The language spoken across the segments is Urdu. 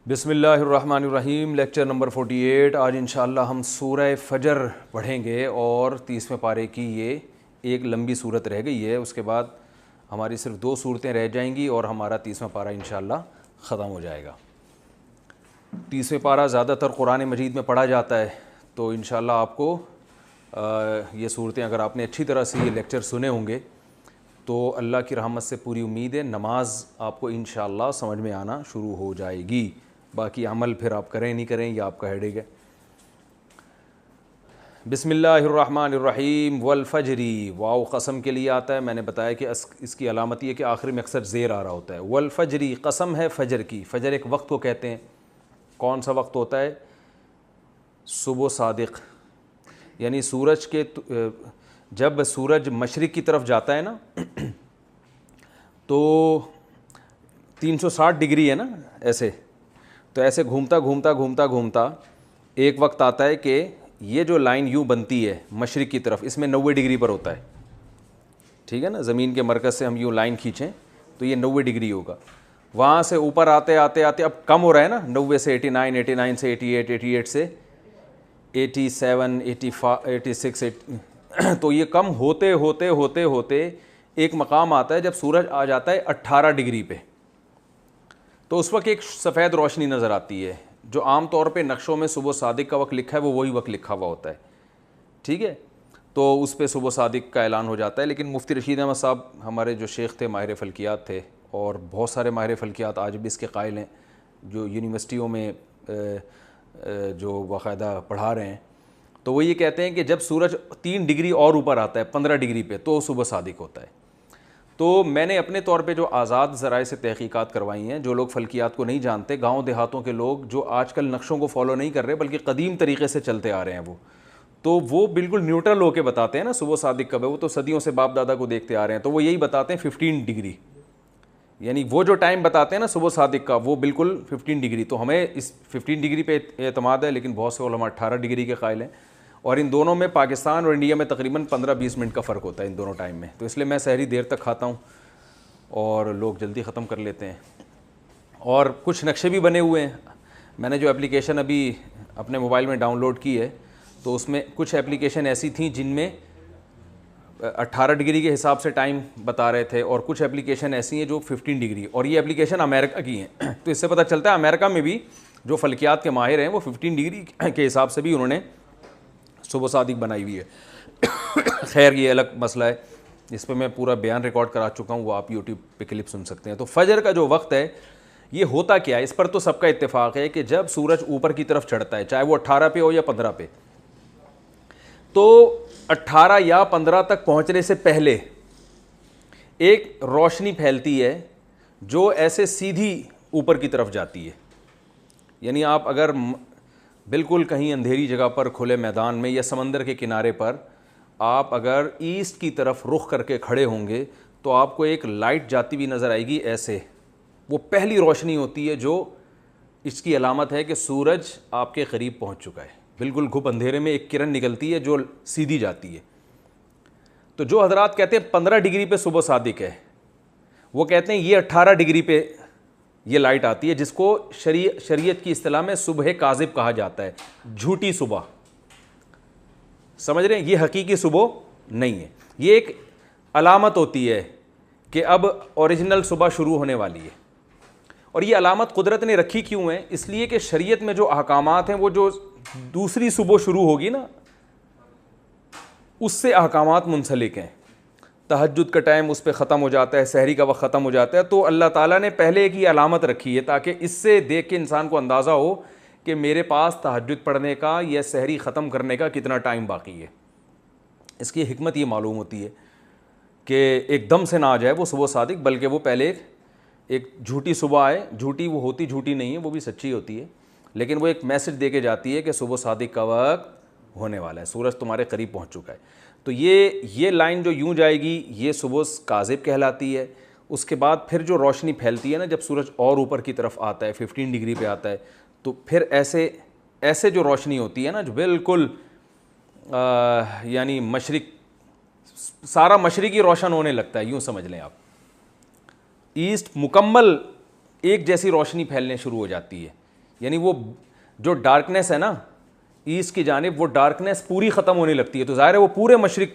بسم اللہ الرحمن الرحیم، لیکچر نمبر 48۔ آج انشاءاللہ ہم سورہ فجر پڑھیں گے اور 30ویں پارے کی یہ ایک لمبی صورت رہ گئی ہے، اس کے بعد ہماری صرف 2 صورتیں رہ جائیں گی اور ہمارا 30واں پارہ انشاءاللہ ختم ہو جائے گا۔ 30ویں پارہ زیادہ تر قرآن مجید میں پڑھا جاتا ہے، تو انشاءاللہ آپ کو یہ صورتیں اگر آپ نے اچھی طرح سے یہ لیکچر سنے ہوں گے تو اللہ کی رحمت سے پوری امید ہے نماز آپ کو انشاءاللہ سمجھ میں آنا شروع ہو جائے گی۔ باقی عمل پھر آپ کریں نہیں کریں یہ آپ کا ہیڈیک ہے۔ بسم اللہ الرحمن الرحیم۔ والفجری، واو قسم کے لیے آتا ہے، میں نے بتایا کہ اس کی علامت یہ کہ آخر میں اکثر زیر آ رہا ہوتا ہے۔ والفجری، قسم ہے فجر کی۔ فجر ایک وقت کو کہتے ہیں، کون سا وقت ہوتا ہے؟ صبح صادق، یعنی سورج کے جب سورج مشرق کی طرف جاتا ہے نا تو 360 ڈگری ہے نا ایسے، تو ایسے گھومتا گھومتا گھومتا گھومتا ایک وقت آتا ہے کہ یہ جو لائن یوں بنتی ہے مشرق کی طرف، اس میں 90 ڈگری پر ہوتا ہے، ٹھیک ہے نا؟ زمین کے مرکز سے ہم یوں لائن کھینچیں تو یہ 90 ڈگری ہوگا۔ وہاں سے اوپر آتے آتے آتے اب کم ہو رہا ہے نا، 90 سے 89، 89 سے 88، 88 سے 87، 86، تو یہ کم ہوتے ہوتے ہوتے ہوتے ایک مقام آتا ہے جب سورج آ جاتا ہے 18 ڈگری پہ، تو اس وقت ایک سفید روشنی نظر آتی ہے، جو عام طور پہ نقشوں میں صبح صادق کا وقت لکھا ہے وہ وہی وقت لکھا ہوا ہوتا ہے، ٹھیک ہے؟ تو اس پہ صبح صادق کا اعلان ہو جاتا ہے۔ لیکن مفتی رشید احمد صاحب ہمارے جو شیخ تھے، ماہر فلکیات تھے، اور بہت سارے ماہر فلکیات آج بھی اس کے قائل ہیں جو یونیورسٹیوں میں جو باقاعدہ پڑھا رہے ہیں، تو وہ یہ کہتے ہیں کہ جب سورج 3 ڈگری اور اوپر آتا ہے 15 ڈگری پہ تو صبح صادق ہوتا ہے۔ تو میں نے اپنے طور پہ جو آزاد ذرائع سے تحقیقات کروائی ہیں، جو لوگ فلکیات کو نہیں جانتے، گاؤں دیہاتوں کے لوگ جو آج کل نقشوں کو فالو نہیں کر رہے بلکہ قدیم طریقے سے چلتے آ رہے ہیں، وہ بالکل نیوٹرل ہو کے بتاتے ہیں نا صبح صادق کب ہے، وہ تو صدیوں سے باپ دادا کو دیکھتے آ رہے ہیں، تو وہ یہی بتاتے ہیں 15 ڈگری، یعنی وہ جو ٹائم بتاتے ہیں نا صبح صادق کا وہ بالکل 15 ڈگری۔ تو ہمیں اس 15 ڈگری پہ اعتماد ہے، لیکن بہت سے علماء 18 ڈگری کے قائل ہیں، اور ان دونوں میں پاکستان اور انڈیا میں تقریباً 15-20 منٹ کا فرق ہوتا ہے ان دونوں ٹائم میں، تو اس لیے میں سحری دیر تک کھاتا ہوں اور لوگ جلدی ختم کر لیتے ہیں۔ اور کچھ نقشے بھی بنے ہوئے ہیں، میں نے جو اپلیکیشن ابھی اپنے موبائل میں ڈاؤن لوڈ کی ہے تو اس میں کچھ اپلیکیشن ایسی تھیں جن میں 18 ڈگری کے حساب سے ٹائم بتا رہے تھے، اور کچھ اپلیکیشن ایسی ہیں جو 15 ڈگری، اور یہ اپلیکیشن امریکہ کی ہیں، تو اس سے پتہ چلتا ہے امریکہ میں بھی جو فلکیات کے ماہر ہیں وہ 15 ڈگری کے حساب سے بھی انہوں نے صبح صادق بنائی ہوئی ہے۔ خیر یہ الگ مسئلہ ہے، اس پہ میں پورا بیان ریکارڈ کرا چکا ہوں، وہ آپ یوٹیوب پہ کلپ سن سکتے ہیں۔ تو فجر کا جو وقت ہے یہ ہوتا کیا ہے، اس پر تو سب کا اتفاق ہے کہ جب سورج اوپر کی طرف چڑھتا ہے، چاہے وہ 18 پہ ہو یا 15 پہ، تو 18 یا 15 تک پہنچنے سے پہلے ایک روشنی پھیلتی ہے جو ایسے سیدھی اوپر کی طرف جاتی ہے، یعنی آپ اگر بالکل کہیں اندھیری جگہ پر کھلے میدان میں یا سمندر کے کنارے پر آپ اگر ایسٹ کی طرف رخ کر کے کھڑے ہوں گے تو آپ کو ایک لائٹ جاتی ہوئی نظر آئے گی ایسے، وہ پہلی روشنی ہوتی ہے جو اس کی علامت ہے کہ سورج آپ کے قریب پہنچ چکا ہے۔ بالکل گھپ اندھیرے میں ایک کرن نکلتی ہے جو سیدھی جاتی ہے۔ تو جو حضرات کہتے ہیں 15 ڈگری پہ صبح صادق ہے، وہ کہتے ہیں یہ 18 ڈگری پہ یہ لائٹ آتی ہے، جس کو شریعت کی اصطلاح میں صبح کاذب کہا جاتا ہے، جھوٹی صبح، سمجھ رہے ہیں؟ یہ حقیقی صبح نہیں ہے، یہ ایک علامت ہوتی ہے کہ اب اوریجنل صبح شروع ہونے والی ہے۔ اور یہ علامت قدرت نے رکھی کیوں ہے؟ اس لیے کہ شریعت میں جو احکامات ہیں وہ جو دوسری صبح شروع ہوگی نا اس سے احکامات منسلک ہیں، تہجد کا ٹائم اس پہ ختم ہو جاتا ہے، سحری کا وقت ختم ہو جاتا ہے، تو اللہ تعالیٰ نے پہلے ایک یہ علامت رکھی ہے تاکہ اس سے دیکھ کے انسان کو اندازہ ہو کہ میرے پاس تہجد پڑھنے کا یا سحری ختم کرنے کا کتنا ٹائم باقی ہے۔ اس کی حکمت یہ معلوم ہوتی ہے کہ ایک دم سے نہ آ جائے وہ صبح صادق، بلکہ وہ پہلے ایک جھوٹی صبح آئے، جھوٹی وہ ہوتی جھوٹی نہیں ہے، وہ بھی سچی ہوتی ہے، لیکن وہ ایک میسج دے کے جاتی ہے کہ صبح صادق کا وقت ہونے والا ہے، سورج تمہارے قریب پہنچ چکا ہے۔ تو یہ لائن جو یوں جائے گی یہ صبح کاذب کہلاتی ہے۔ اس کے بعد پھر جو روشنی پھیلتی ہے نا جب سورج اور اوپر کی طرف آتا ہے، 15 ڈگری پہ آتا ہے، تو پھر ایسے جو روشنی ہوتی ہے نا جو بالکل یعنی سارا مشرقی روشن ہونے لگتا ہے، یوں سمجھ لیں آپ، ایسٹ مکمل ایک جیسی روشنی پھیلنے شروع ہو جاتی ہے، یعنی وہ جو ڈارکنیس ہے نا ایسٹ کی جانب، وہ ڈارکنیس پوری ختم ہونے لگتی ہے، تو ظاہر ہے وہ پورے مشرق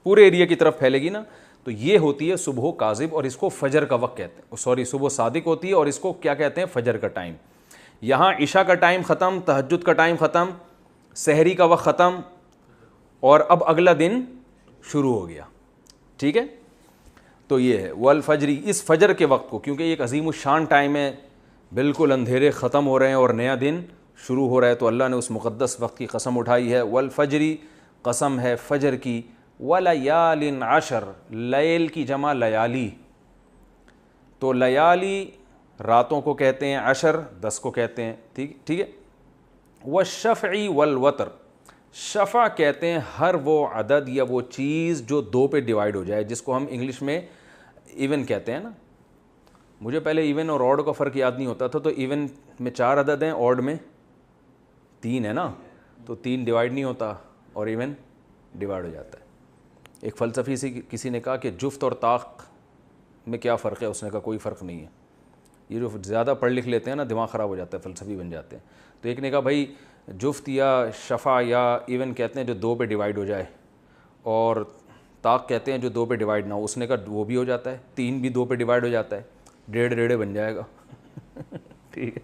پورے ایریا کی طرف پھیلے گی نا. تو یہ ہوتی ہے صبح کاذب، اور اس کو فجر کا وقت کہتے ہیں، سوری صبح صادق ہوتی ہے، اور اس کو کیا کہتے ہیں؟ فجر کا ٹائم. یہاں عشاء کا ٹائم ختم، تہجد کا ٹائم ختم، سحری کا وقت ختم، اور اب اگلا دن شروع ہو گیا. ٹھیک ہے، تو یہ ہے والفجری، اس فجر کے وقت کو، کیونکہ یہ ایک عظیم الشان ٹائم ہے، بالکل اندھیرے ختم ہو رہے ہیں اور نیا دن شروع ہو رہا ہے، تو اللہ نے اس مقدس وقت کی قسم اٹھائی ہے. والفجری، قسم ہے فجر کی، ولیال عشر، لیل کی جمع لیالی، تو لیالی راتوں کو کہتے ہیں، عشر 10 کو کہتے ہیں. ٹھیک ہے. والشفع والوتر، شفع کہتے ہیں ہر وہ عدد یا وہ چیز جو 2 پہ ڈیوائیڈ ہو جائے، جس کو ہم انگلش میں ایون کہتے ہیں نا. مجھے پہلے ایون اور آڈ کا فرق یاد نہیں ہوتا تھا، تو ایون میں 4 عدد ہیں، آڈ میں 3 ہے نا، تو 3 ڈیوائیڈ نہیں ہوتا اور ایون ڈیوائیڈ ہو جاتا ہے. ایک فلسفی سے کسی نے کہا کہ جفت اور طاق میں کیا فرق ہے؟ اس نے کہا کوئی فرق نہیں ہے. یہ جو زیادہ پڑھ لکھ لیتے ہیں نا دماغ خراب ہو جاتا ہے، فلسفی بن جاتے ہیں. تو ایک نے کہا بھائی جفت یا شفع یا ایون کہتے ہیں جو 2 پہ ڈیوائیڈ ہو جائے، اور طاق کہتے ہیں جو 2 پہ ڈیوائیڈ نہ ہو. اس نے کہا وہ بھی ہو جاتا ہے، 3 بھی 2 پہ ڈیوائیڈ ہو جاتا ہے، 1.5 بن جائے گا. ٹھیک ہے،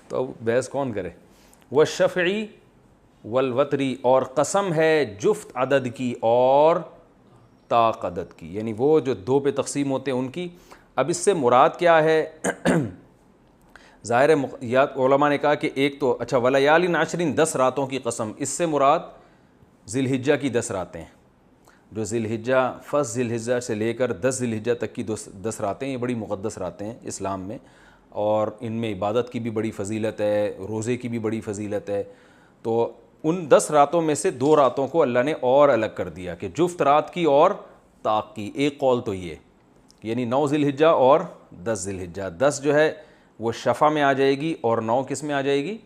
تو اب بحث کون کرے. والشفعی والوتری، اور قسم ہے جفت عدد کی اور طاق عدد کی، یعنی وہ جو 2 پہ تقسیم ہوتے ہیں ان کی. اب اس سے مراد کیا ہے؟ ظاہر ہے علماء نے کہا کہ ایک تو اچھا ولیال عشرین 10 راتوں کی قسم، اس سے مراد ذی الحجہ کی 10 راتیں ہیں، جو ذی الحجہ فرسٹ ذی الحجہ سے لے کر 10 ذی الحجہ تک کی 10 راتیں، یہ بڑی مقدس راتیں ہیں اسلام میں، اور ان میں عبادت کی بھی بڑی فضیلت ہے، روزے کی بھی بڑی فضیلت ہے. تو ان 10 راتوں میں سے 2 راتوں کو اللہ نے اور الگ کر دیا کہ جفت رات کی اور طاق کی. ایک قول تو یہ، یعنی 9 ذی الحجہ اور 10 ذی الحجہ. 10 جو ہے وہ شفع میں آ جائے گی، اور 9 کس میں آ جائے گی؟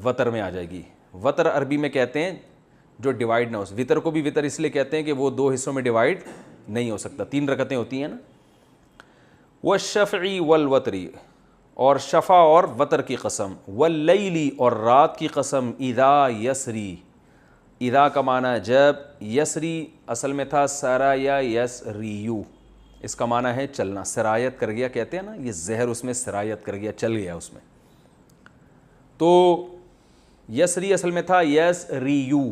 وتر میں آ جائے گی. وتر عربی میں کہتے ہیں جو ڈیوائیڈ نہ ہو. وتر کو بھی وتر اس لیے کہتے ہیں کہ وہ 2 حصوں میں ڈیوائیڈ نہیں ہو سکتا، 3 رکعتیں ہوتی ہیں نا. والشفعی والوتری، اور شفع اور وتر کی قسم. واللیلی، اور رات کی قسم. اذا یسری، اذا کا معنی جب، یسری اصل میں تھا سارا یا یسریو، اس کا معنی ہے چلنا، سرایت کر گیا کہتے ہیں نا، یہ زہر اس میں سرایت کر گیا، چل گیا اس میں. تو یسری اصل میں تھا یسریو،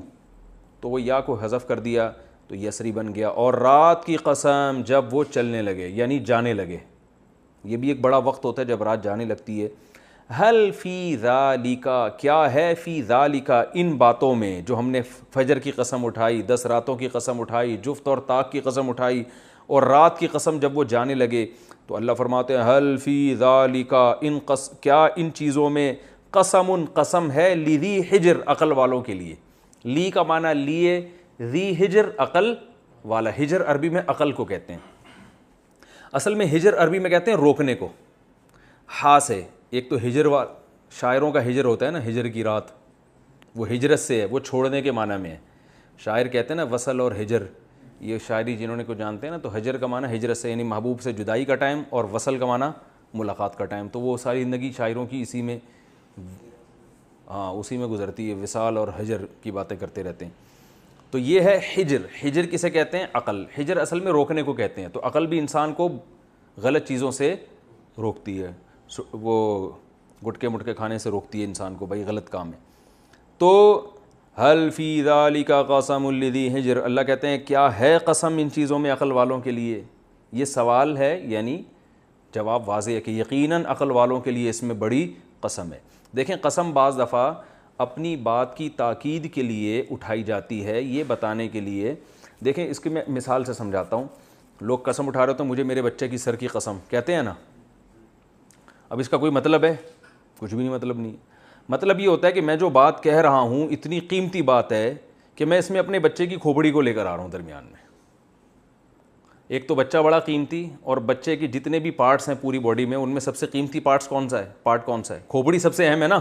تو وہ یا کو حذف کر دیا تو یسری بن گیا. اور رات کی قسم جب وہ چلنے لگے یعنی جانے لگے، یہ بھی ایک بڑا وقت ہوتا ہے جب رات جانے لگتی ہے. حل فی ذالک، کیا ہے فی ذالک، ان باتوں میں جو ہم نے فجر کی قسم اٹھائی، 10 راتوں کی قسم اٹھائی، جفت اور طاق کی قسم اٹھائی، اور رات کی قسم جب وہ جانے لگے، تو اللہ فرماتے ہیں حل فی ذالک، کیا ان چیزوں میں، قسم قسم ہے، لذی حجر عقل والوں کے لیے. لی کا معنی لیے، ذی حجر عقل والا. حجر عربی میں عقل کو کہتے ہیں، اصل میں ہجر عربی میں کہتے ہیں روکنے کو. ہا سے، ایک تو ہجر شاعروں کا ہجر ہوتا ہے نا، ہجر کی رات، وہ ہجرت سے ہے، وہ چھوڑنے کے معنی میں ہے. شاعر کہتے ہیں نا وصل اور ہجر، یہ شاعری جنہوں نے کو جانتے ہیں نا، تو ہجر کا معنی ہجرت سے، یعنی محبوب سے جدائی کا ٹائم، اور وصل کا معنی ملاقات کا ٹائم. تو وہ ساری زندگی شاعروں کی اسی میں اسی میں گزرتی ہے، وصال اور ہجر کی باتیں کرتے رہتے ہیں. تو یہ ہے ہجر. ہجر کسے کہتے ہیں؟ عقل. ہجر اصل میں روکنے کو کہتے ہیں. تو عقل بھی انسان کو غلط چیزوں سے روکتی ہے، وہ گٹکے مٹکے کھانے سے روکتی ہے انسان کو، بھائی غلط کام ہے. تو حل فی ذالک قسم لذی حجر، اللہ کہتے ہیں کیا ہے قسم ان چیزوں میں عقل والوں کے لیے. یہ سوال ہے، یعنی جواب واضح ہے کہ یقیناً عقل والوں کے لیے اس میں بڑی قسم ہے. دیکھیں قسم بعض دفعہ اپنی بات کی تاکید کے لیے اٹھائی جاتی ہے، یہ بتانے کے لیے. دیکھیں اس کی میں مثال سے سمجھاتا ہوں. لوگ قسم اٹھا رہے تو مجھے میرے بچے کی سر کی قسم کہتے ہیں نا. اب اس کا کوئی مطلب ہے؟ کچھ بھی نہیں مطلب نہیں. مطلب یہ ہوتا ہے کہ میں جو بات کہہ رہا ہوں اتنی قیمتی بات ہے کہ میں اس میں اپنے بچے کی کھوپڑی کو لے کر آ رہا ہوں درمیان میں. ایک تو بچہ بڑا قیمتی، اور بچے کی جتنے بھی پارٹس ہیں پوری باڈی میں، ان میں سب سے قیمتی پارٹ کون سا ہے؟ کھوپڑی سب سے اہم ہے نا.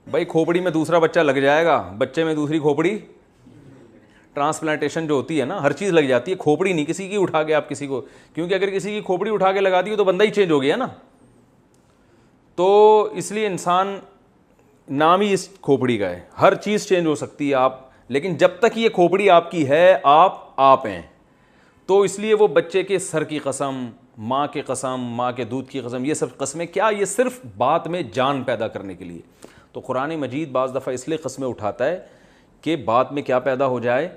بھائی کھوپڑی میں دوسرا بچہ لگ جائے گا، بچے میں دوسری کھوپڑی، ٹرانسپلانٹیشن جو ہوتی ہے نا، ہر چیز لگ جاتی ہے، کھوپڑی نہیں کسی کی اٹھا کے آپ کسی کو، کیونکہ اگر کسی کی کھوپڑی اٹھا کے لگا دی تو بندہ ہی چینج ہو گیا نا. تو اس لیے انسان نام ہی اس کھوپڑی کا ہے. ہر چیز چینج ہو سکتی ہے آپ، لیکن جب تک یہ کھوپڑی آپ کی ہے آپ ہیں. تو اس لیے وہ بچے کے سر کی قسم، ماں کے قسم، ماں کے دودھ کی قسم، یہ سب قسمیں کیا، یہ صرف بات میں جان پیدا کرنے کے لیے. تو قرآن مجید بعض دفعہ اس لیے قسمیں اٹھاتا ہے کہ بات میں کیا پیدا ہو جائے،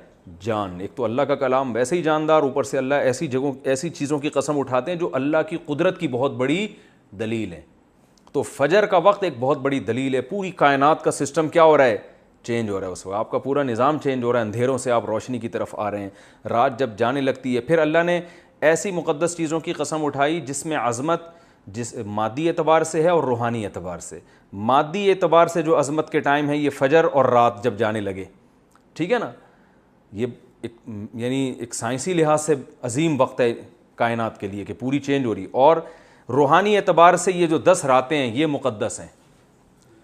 جان. ایک تو اللہ کا کلام ویسے ہی جاندار، اوپر سے اللہ ایسی جگہوں ایسی چیزوں کی قسم اٹھاتے ہیں جو اللہ کی قدرت کی بہت بڑی دلیل ہے. تو فجر کا وقت ایک بہت بڑی دلیل ہے. پوری کائنات کا سسٹم کیا ہو رہا ہے، چینج ہو رہا ہے. اس وقت آپ کا پورا نظام چینج ہو رہا ہے، اندھیروں سے آپ روشنی کی طرف آ رہے ہیں. رات جب جانے لگتی ہے، پھر اللہ نے ایسی مقدس چیزوں کی قسم اٹھائی جس میں عظمت جس مادی اعتبار سے ہے اور روحانی اعتبار سے. مادی اعتبار سے جو عظمت کے ٹائم ہے یہ فجر اور رات جب جانے لگے، ٹھیک ہے نا، یہ یعنی ایک سائنسی لحاظ سے عظیم وقت ہے کائنات کے لیے کہ پوری چینج ہو رہی. اور روحانی اعتبار سے یہ جو 10 راتیں ہیں یہ مقدس ہیں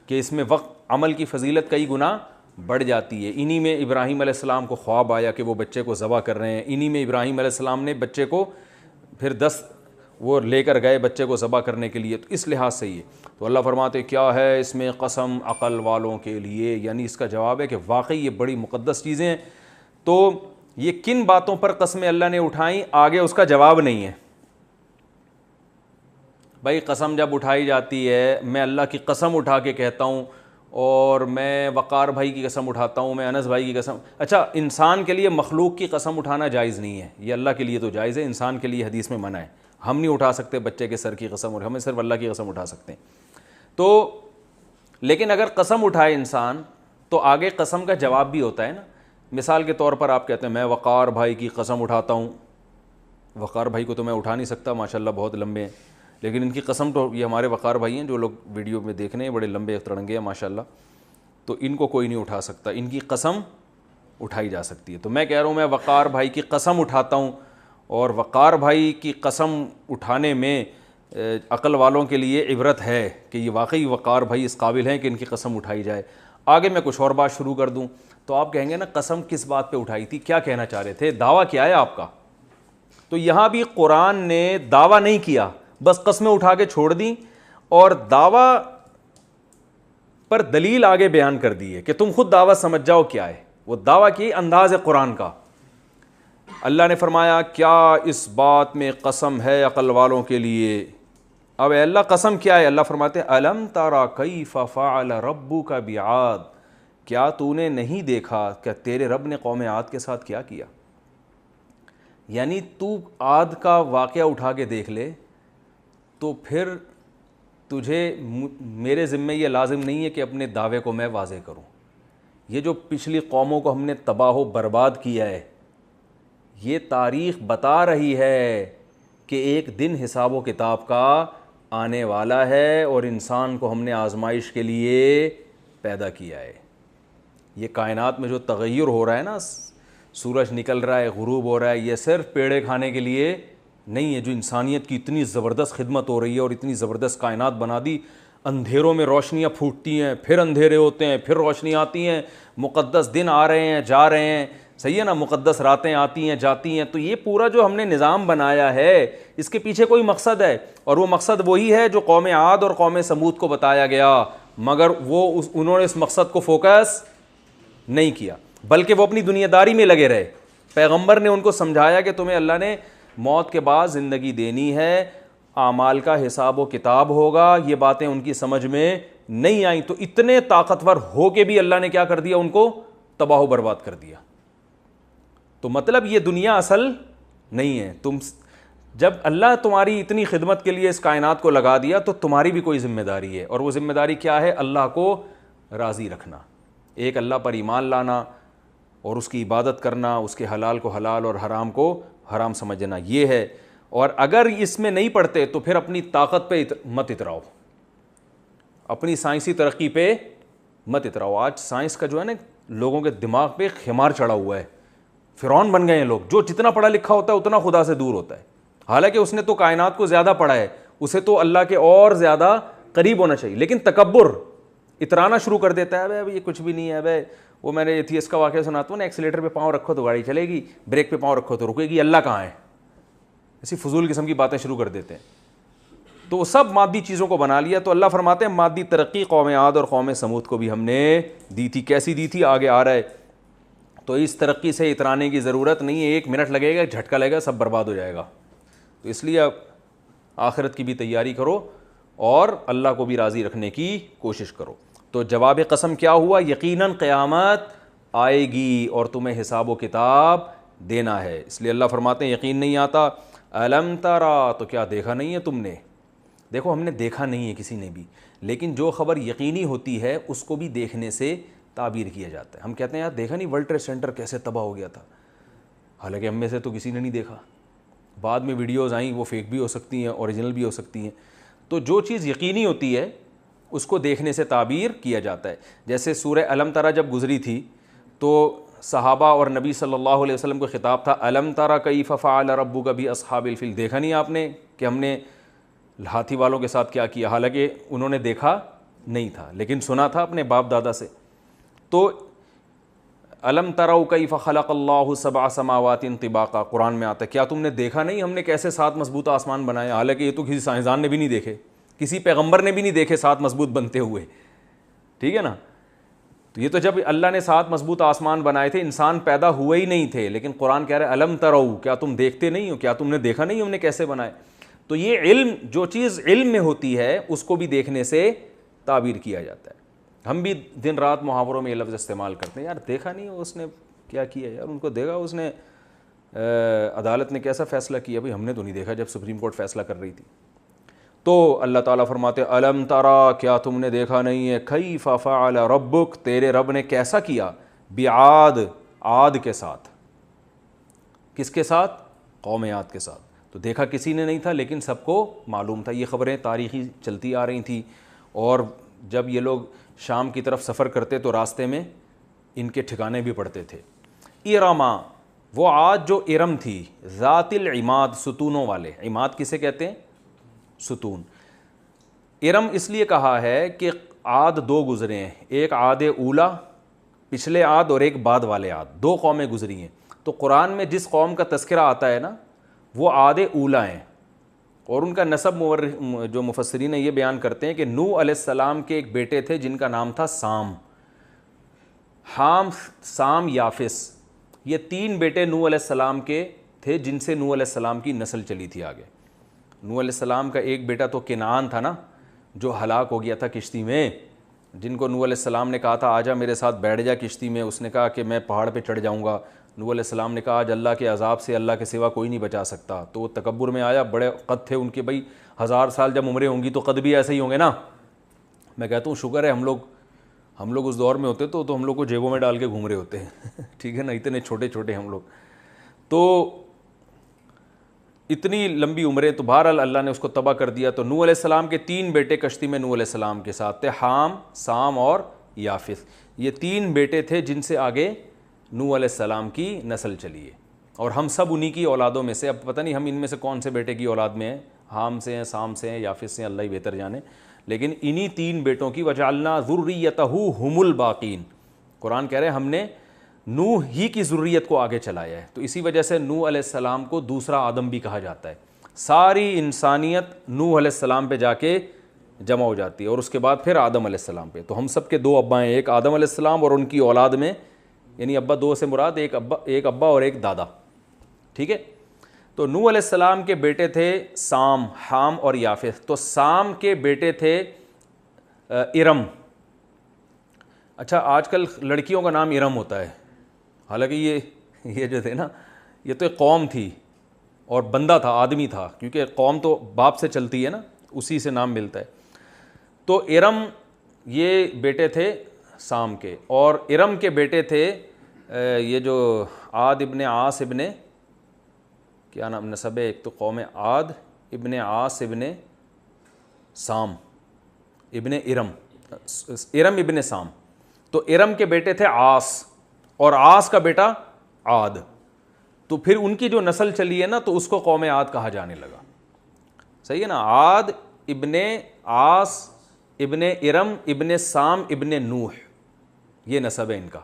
کہ اس میں وقت عمل کی فضیلت کئی گنا بڑھ جاتی ہے. انہی میں ابراہیم علیہ السلام کو خواب آیا کہ وہ بچے کو ذبح کر رہے ہیں. انہی میں ابراہیم علیہ السلام نے بچے کو پھر 10 وہ لے کر گئے بچے کو ذبح کرنے کے لیے. تو اس لحاظ سے یہ تو اللہ فرماتے کیا ہے اس میں قسم عقل والوں کے لیے، یعنی اس کا جواب ہے کہ واقعی یہ بڑی مقدس چیزیں ہیں. تو یہ کن باتوں پر قسمیں اللہ نے اٹھائیں آگے اس کا جواب نہیں ہے. بھائی قسم جب اٹھائی جاتی ہے، میں اللہ کی قسم اٹھا کے کہتا ہوں، اور میں وقار بھائی کی قسم اٹھاتا ہوں، میں انس بھائی کی قسم. اچھا انسان کے لیے مخلوق کی قسم اٹھانا جائز نہیں ہے، یہ اللہ کے لیے تو جائز ہے، انسان کے لیے حدیث میں منع ہے. ہم نہیں اٹھا سکتے بچے کے سر کی قسم، اور ہمیں صرف اللہ کی قسم اٹھا سکتے ہیں. تو لیکن اگر قسم اٹھائے انسان تو آگے قسم کا جواب بھی ہوتا ہے نا. مثال کے طور پر آپ کہتے ہیں میں وقار بھائی کی قسم اٹھاتا ہوں. وقار بھائی کو تو میں اٹھا نہیں سکتا، ماشاءاللہ بہت لمبے ہیں، لیکن ان کی قسم تو یہ ہمارے وقار بھائی ہیں جو لوگ ویڈیو میں دیکھ رہے ہیں، بڑے لمبے ترنگے ہیں ماشاءاللہ، تو ان کو کوئی نہیں اٹھا سکتا. ان کی قسم اٹھائی جا سکتی ہے. تو میں کہہ رہا ہوں میں وقار بھائی کی قسم اٹھاتا ہوں، اور وقار بھائی کی قسم اٹھانے میں عقل والوں کے لیے عبرت ہے کہ یہ واقعی وقار بھائی اس قابل ہیں کہ ان کی قسم اٹھائی جائے. آگے میں کچھ اور بات شروع کر دوں تو آپ کہیں گے نا قسم کس بات پہ اٹھائی تھی، کیا کہنا چاہ رہے تھے، دعویٰ کیا ہے آپ کا. تو یہاں بھی قرآن نے دعویٰ نہیں کیا، بس قسمیں اٹھا کے چھوڑ دیں اور دعویٰ پر دلیل آگے بیان کر دی ہے کہ تم خود دعویٰ سمجھ جاؤ کیا ہے. وہ دعویٰ کی انداز ہے قرآن کا. اللہ نے فرمایا کیا اس بات میں قسم ہے عقل والوں کے لیے. اب اے اللہ قسم کیا ہے؟ اللہ فرماتے ہیں الم ترى کیف فعل ربک بعاد، کیا تو نے نہیں دیکھا کہ تیرے رب نے قوم عاد کے ساتھ کیا کیا. یعنی تو عاد کا واقعہ اٹھا کے دیکھ لے تو پھر تجھے میرے ذمہ یہ لازم نہیں ہے کہ اپنے دعوے کو میں واضح کروں. یہ جو پچھلی قوموں کو ہم نے تباہ و برباد کیا ہے، یہ تاریخ بتا رہی ہے کہ ایک دن حساب و کتاب کا آنے والا ہے، اور انسان کو ہم نے آزمائش کے لیے پیدا کیا ہے. یہ کائنات میں جو تغیر ہو رہا ہے نا، سورج نکل رہا ہے، غروب ہو رہا ہے، یہ صرف پیڑے کھانے کے لیے نہیں ہے. جو انسانیت کی اتنی زبردست خدمت ہو رہی ہے اور اتنی زبردست کائنات بنا دی، اندھیروں میں روشنیاں پھوٹتی ہیں، پھر اندھیرے ہوتے ہیں، پھر روشنی آتی ہیں، مقدس دن آ رہے ہیں جا رہے ہیں، صحیح ہے نا، مقدس راتیں آتی ہیں جاتی ہیں. تو یہ پورا جو ہم نے نظام بنایا ہے اس کے پیچھے کوئی مقصد ہے، اور وہ مقصد وہی ہے جو قوم عاد اور قوم سمود کو بتایا گیا، مگر انہوں نے اس مقصد کو فوکس نہیں کیا، بلکہ وہ اپنی دنیا داری میں لگے رہے. پیغمبر نے ان کو سمجھایا کہ تمہیں اللہ نے موت کے بعد زندگی دینی ہے، اعمال کا حساب و کتاب ہوگا. یہ باتیں ان کی سمجھ میں نہیں آئیں، تو اتنے طاقتور ہو کے بھی اللہ نے کیا کر دیا، ان کو تباہ و برباد کر دیا. تو مطلب یہ دنیا اصل نہیں ہے. تم جب اللہ تمہاری اتنی خدمت کے لیے اس کائنات کو لگا دیا تو تمہاری بھی کوئی ذمہ داری ہے، اور وہ ذمہ داری کیا ہے؟ اللہ کو راضی رکھنا، ایک اللہ پر ایمان لانا اور اس کی عبادت کرنا، اس کے حلال کو حلال اور حرام کو حرام سمجھنا، یہ ہے. اور اگر اس میں نہیں پڑتے تو پھر اپنی طاقت پہ مت اتراؤ، اپنی سائنسی ترقی پہ مت اتراؤ. آج سائنس کا جو ہے نا لوگوں کے دماغ پہ خمار چڑھا ہوا ہے، فرعون بن گئے ہیں لوگ. جو جتنا پڑھا لکھا ہوتا ہے اتنا خدا سے دور ہوتا ہے، حالانکہ اس نے تو کائنات کو زیادہ پڑھا ہے، اسے تو اللہ کے اور زیادہ قریب ہونا چاہیے. لیکن تکبر اترانا شروع کر دیتا ہے، ابے یہ کچھ بھی نہیں ہے. ابے وہ میں نے ایتھیس کا واقعہ سناتا ہوں نا، ایکسیلیٹر پہ پاؤں رکھو تو گاڑی چلے گی، بریک پہ پاؤں رکھو تو رکے گی، اللہ کہاں ہے؟ ایسی فضول قسم کی باتیں شروع کر دیتے ہیں. تو سب مادی چیزوں کو بنا لیا. تو اللہ فرماتے ہیں مادی ترقی قوم عاد اور قوم سمود کو بھی ہم نے دی تھی. کیسی دی تھی آگے آ رہا ہے. تو اس ترقی سے اترانے کی ضرورت نہیں ہے, 1 منٹ لگے گا, جھٹکا لگے گا, سب برباد ہو جائے گا. تو اس لیے اب آخرت کی بھی تیاری کرو اور اللہ کو بھی راضی رکھنے کی کوشش کرو. تو جواب قسم کیا ہوا؟ یقیناً قیامت آئے گی اور تمہیں حساب و کتاب دینا ہے. اس لیے اللہ فرماتے ہیں یقین نہیں آتا. الم ترا, تو کیا دیکھا نہیں ہے تم نے؟ دیکھو ہم نے دیکھا نہیں ہے کسی نے بھی, لیکن جو خبر یقینی ہوتی ہے اس کو بھی دیکھنے سے تعبیر کیا جاتا ہے. ہم کہتے ہیں یار دیکھا نہیں ورلڈ ٹریڈ سینٹر کیسے تباہ ہو گیا تھا, حالانکہ ہم میں سے تو کسی نے نہیں دیکھا. بعد میں ویڈیوز آئیں, وہ فیک بھی ہو سکتی ہیں, اوریجنل بھی ہو سکتی ہیں. تو جو چیز یقینی ہوتی ہے اس کو دیکھنے سے تعبیر کیا جاتا ہے. جیسے سورہ الم ترا جب گزری تھی تو صحابہ اور نبی صلی اللہ علیہ وسلم کو خطاب تھا, الم ترا کیف فعل ربک باصحاب الفیل, دیکھا نہیں آپ نے کہ ہم نے ہاتھی والوں کے ساتھ کیا کیا؟ حالانکہ انہوں نے دیکھا نہیں تھا لیکن سنا تھا اپنے باپ دادا سے. تو الم تروا کیف خلق اللہ 7 سماوات طباقا, قرآن میں آتا ہے کیا تم نے دیکھا نہیں ہم نے کیسے 7 مضبوط آسمان بنائے؟ حالانکہ یہ تو کسی سائنسدان نے بھی نہیں دیکھے, کسی پیغمبر نے بھی نہیں دیکھے 7 مضبوط بنتے ہوئے. ٹھیک ہے نا. تو یہ تو جب اللہ نے 7 مضبوط آسمان بنائے تھے انسان پیدا ہوئے ہی نہیں تھے, لیکن قرآن کہہ رہا ہے الم تروا, کیا تم دیکھتے نہیں ہو, کیا تم نے دیکھا نہیں ہم نے کیسے بنائے؟ تو یہ علم, جو چیز علم میں ہوتی ہے اس کو بھی دیکھنے سے تعبیر کیا جاتا ہے. ہم بھی دن رات محاوروں میں یہ لفظ استعمال کرتے ہیں, یار دیکھا نہیں اس نے کیا کیا, یار ان کو دیکھا اس نے عدالت نے کیسا فیصلہ کیا, بھائی ہم نے تو نہیں دیکھا جب سپریم کورٹ فیصلہ کر رہی تھی. تو اللہ تعالیٰ فرماتے الم ترا, کیا تم نے دیکھا نہیں ہے, کیف فعل ربک, تیرے رب نے کیسا کیا, بعاد, عاد کے ساتھ. کس کے ساتھ؟ قوم عاد کے ساتھ. تو دیکھا کسی نے نہیں تھا لیکن سب کو معلوم تھا. یہ خبریں تاریخی چلتی آ رہی تھیں, اور جب یہ لوگ شام کی طرف سفر کرتے تو راستے میں ان کے ٹھکانے بھی پڑتے تھے. ارما, وہ عاد جو ارم تھی, ذات العماد, ستونوں والے. عماد کسے کہتے ہیں؟ ستون. ارم اس لیے کہا ہے کہ عاد 2 گزرے ہیں, ایک عاد اولا پچھلے عاد اور ایک بعد والے عاد, 2 قومیں گزری ہیں. تو قرآن میں جس قوم کا تذکرہ آتا ہے نا وہ عاد اولا ہیں, اور ان کا نسب جو مفسرین یہ بیان کرتے ہیں کہ نوح علیہ السلام کے ایک بیٹے تھے جن کا نام تھا سام. حام, سام, یافس, یہ 3 بیٹے نوح علیہ السلام کے تھے جن سے نوح علیہ السلام کی نسل چلی تھی آگے. نوح علیہ السلام کا ایک بیٹا تو کنعان تھا نا, جو ہلاک ہو گیا تھا کشتی میں, جن کو نوح علیہ السلام نے کہا تھا آجا میرے ساتھ بیٹھ جا کشتی میں, اس نے کہا کہ میں پہاڑ پہ چڑھ جاؤں گا. نوح علیہ السلام نے کہا آج اللہ کے عذاب سے اللہ کے سوا کوئی نہیں بچا سکتا. تو وہ تکبر میں آیا, بڑے قد تھے ان کے, بھائی 1000 سال جب عمریں ہوں گی تو قد بھی ایسے ہی ہوں گے نا. میں کہتا ہوں شکر ہے ہم لوگ اس دور میں ہوتے تو ہم لوگ کو جیبوں میں ڈال کے گھوم رہے ہوتے ہیں. ٹھیک ہے نا, اتنے چھوٹے چھوٹے ہم لوگ, تو اتنی لمبی عمریں. تو بہرحال اللہ نے اس کو تباہ کر دیا. تو نوح علیہ السلام کے 3 بیٹے کشتی میں نوح علیہ السلام کے ساتھ تھے, حام, سام اور یافس. یہ 3 بیٹے تھے جن سے آگے نوح علیہ السلام کی نسل چلی ہے, اور ہم سب انہی کی اولادوں میں سے. اب پتہ نہیں ہم ان میں سے کون سے بیٹے کی اولاد میں ہیں, حام سے ہیں, سام سے ہیں, یافس سے ہیں, اللہ ہی بہتر جانے. لیکن انہی 3 بیٹوں کی وجعلنا ذریتہ ہم الباقین, قرآن کہہ رہے ہیں ہم نے نوح ہی کی ذریت کو آگے چلایا ہے. تو اسی وجہ سے نوح علیہ السلام کو دوسرا آدم بھی کہا جاتا ہے. ساری انسانیت نوح علیہ السلام پہ جا کے جمع ہو جاتی ہے, اور اس کے بعد پھر آدم علیہ السلام پہ. تو ہم سب کے 2 ابا ہیں, ایک آدم علیہ السلام اور ان کی اولاد میں, یعنی ابا 2 سے مراد ایک ابا اور ایک دادا. ٹھیک ہے. تو نوح علیہ السلام کے بیٹے تھے سام, حام اور یافس. تو سام کے بیٹے تھے ارم. اچھا آج کل لڑکیوں کا نام ارم ہوتا ہے, حالانکہ یہ جو تھے نا یہ تو ایک قوم تھی اور بندہ تھا, آدمی تھا, کیونکہ قوم تو باپ سے چلتی ہے نا, اسی سے نام ملتا ہے. تو ارم یہ بیٹے تھے سام کے, اور ارم کے بیٹے تھے یہ جو عاد ابن عاص ابن, کیا نام نسب ہے, ایک تو قوم عاد ابن عاص ابن سام ابن ارم, ارم ابن سام. تو ارم کے بیٹے تھے عاص, اور عاص کا بیٹا عاد. تو پھر ان کی جو نسل چلی ہے نا تو اس کو قوم عاد کہا جانے لگا. صحیح ہے نا, عاد ابن عاص ابن ارم ابن سام ابن نوح, یہ نسب ہے ان کا.